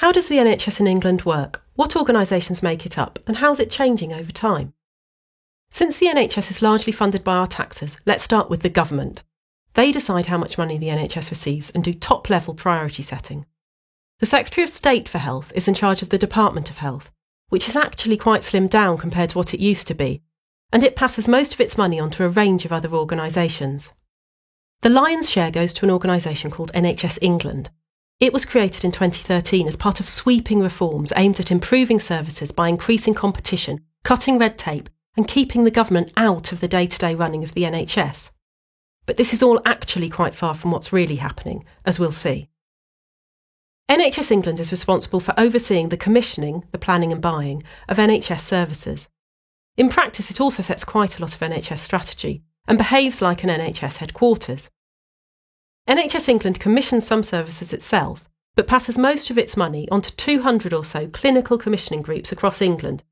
How does the NHS in England work? What organisations make it up? And how's it changing over time? Since the NHS is largely funded by our taxes, let's start with the government. They decide how much money the NHS receives and do top-level priority setting. The Secretary of State for Health is in charge of the Department of Health, which is actually quite slimmed down compared to what it used to be, and it passes most of its money on to a range of other organisations. The lion's share goes to an organisation called NHS England. It was created in 2013 as part of sweeping reforms aimed at improving services by increasing competition, cutting red tape, and keeping the government out of the day-to-day running of the NHS. But this is all actually quite far from what's really happening, as we'll see. NHS England is responsible for overseeing the commissioning, the planning and buying, of NHS services. In practice, it also sets quite a lot of NHS strategy and behaves like an NHS headquarters. NHS England commissions some services itself, but passes most of its money onto 200 or so clinical commissioning groups across England,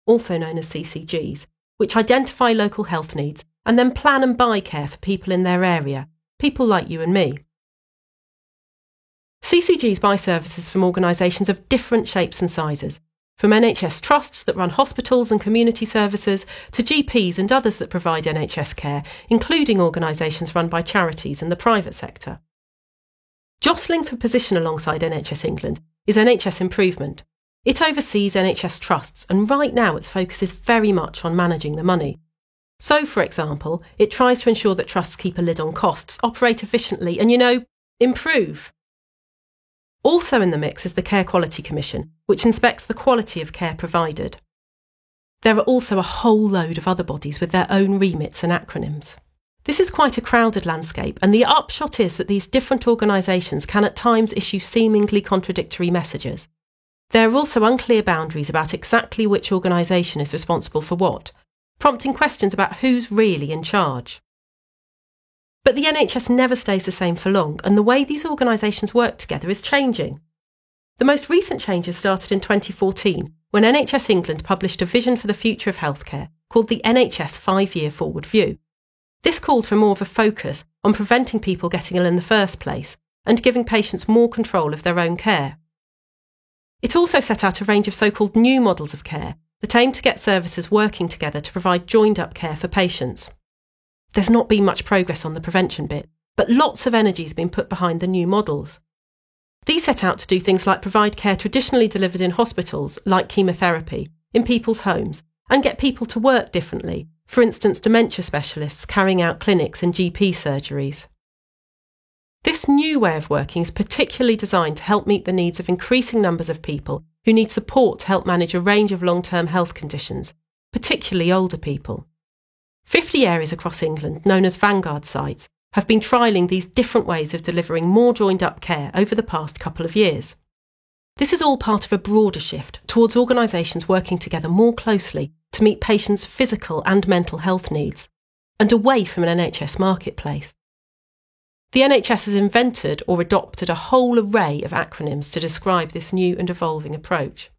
also known as CCGs, which identify local health needs and then plan and buy care for people in their area, people like you and me. CCGs buy services from organisations of different shapes and sizes, from NHS trusts that run hospitals and community services to GPs and others that provide NHS care, including organisations run by charities and the private sector. Jostling for position alongside NHS England is NHS Improvement. It oversees NHS trusts, and right now its focus is very much on managing the money. So, for example, it tries to ensure that trusts keep a lid on costs, operate efficiently and, improve. Also in the mix is the Care Quality Commission, which inspects the quality of care provided. There are also a whole load of other bodies with their own remits and acronyms. This is quite a crowded landscape, and the upshot is that these different organisations can at times issue seemingly contradictory messages. There are also unclear boundaries about exactly which organisation is responsible for what, prompting questions about who's really in charge. But the NHS never stays the same for long, and the way these organisations work together is changing. The most recent changes started in 2014, when NHS England published a vision for the future of healthcare called the NHS 5-Year Forward View. This called for more of a focus on preventing people getting ill in the first place and giving patients more control of their own care. It also set out a range of so-called new models of care that aim to get services working together to provide joined-up care for patients. There's not been much progress on the prevention bit, but lots of energy has been put behind the new models. These set out to do things like provide care traditionally delivered in hospitals, like chemotherapy, in people's homes, and get people to work differently, for instance dementia specialists carrying out clinics and GP surgeries. This new way of working is particularly designed to help meet the needs of increasing numbers of people who need support to help manage a range of long-term health conditions, particularly older people. 50 areas across England, known as Vanguard sites, have been trialling these different ways of delivering more joined-up care over the past couple of years. This is all part of a broader shift towards organisations working together more closely to meet patients' physical and mental health needs, and away from an NHS marketplace. The NHS has invented or adopted a whole array of acronyms to describe this new and evolving approach.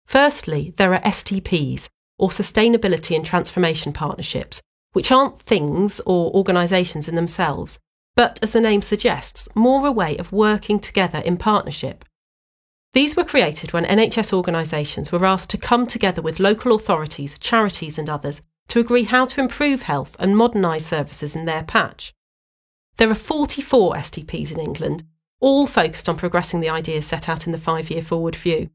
Firstly, there are STPs, or Sustainability and Transformation Partnerships, which aren't things or organisations in themselves, but, as the name suggests, more a way of working together in partnership. These were created when NHS organisations were asked to come together with local authorities, charities and others to agree how to improve health and modernise services in their patch. There are 44 STPs in England, all focused on progressing the ideas set out in the 5-Year Forward View.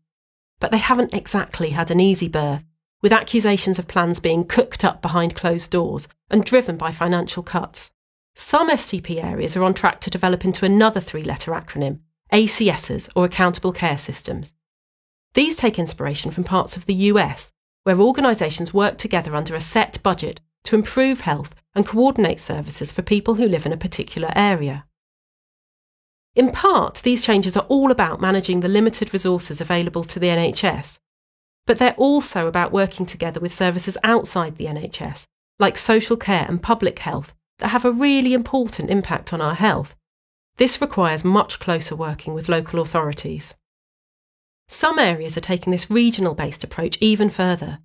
But they haven't exactly had an easy birth, with accusations of plans being cooked up behind closed doors and driven by financial cuts. Some STP areas are on track to develop into another 3-letter acronym, ACSs, or Accountable Care Systems. These take inspiration from parts of the US, where organisations work together under a set budget to improve health and coordinate services for people who live in a particular area. In part, these changes are all about managing the limited resources available to the NHS, but they're also about working together with services outside the NHS, like social care and public health, that have a really important impact on our health. This requires much closer working with local authorities. Some areas are taking this regional-based approach even further.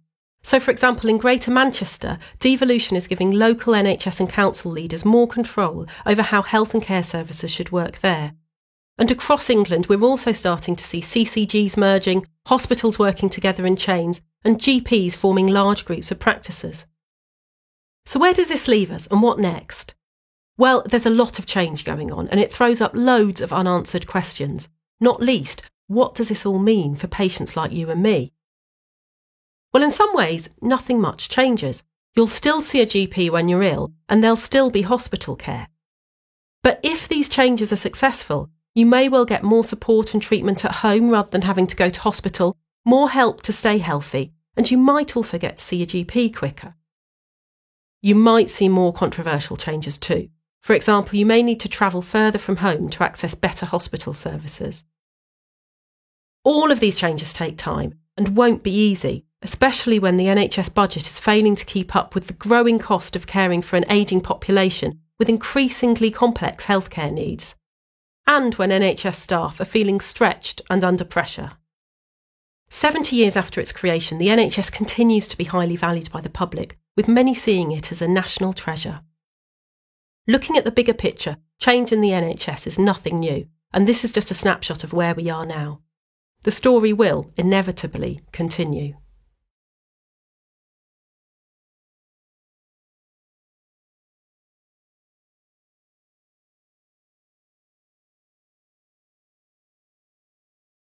So, for example, in Greater Manchester, devolution is giving local NHS and council leaders more control over how health and care services should work there. And across England, we're also starting to see CCGs merging, hospitals working together in chains, and GPs forming large groups of practices. So where does this leave us, and what next? Well, there's a lot of change going on, and it throws up loads of unanswered questions. Not least, what does this all mean for patients like you and me? Well, in some ways, nothing much changes. You'll still see a GP when you're ill, and there'll still be hospital care. But if these changes are successful, you may well get more support and treatment at home rather than having to go to hospital, more help to stay healthy, and you might also get to see a GP quicker. You might see more controversial changes too. For example, you may need to travel further from home to access better hospital services. All of these changes take time and won't be easy, especially when the NHS budget is failing to keep up with the growing cost of caring for an ageing population with increasingly complex healthcare needs, and when NHS staff are feeling stretched and under pressure. 70 years after its creation, the NHS continues to be highly valued by the public, with many seeing it as a national treasure. Looking at the bigger picture, change in the NHS is nothing new, and this is just a snapshot of where we are now. The story will, inevitably, continue.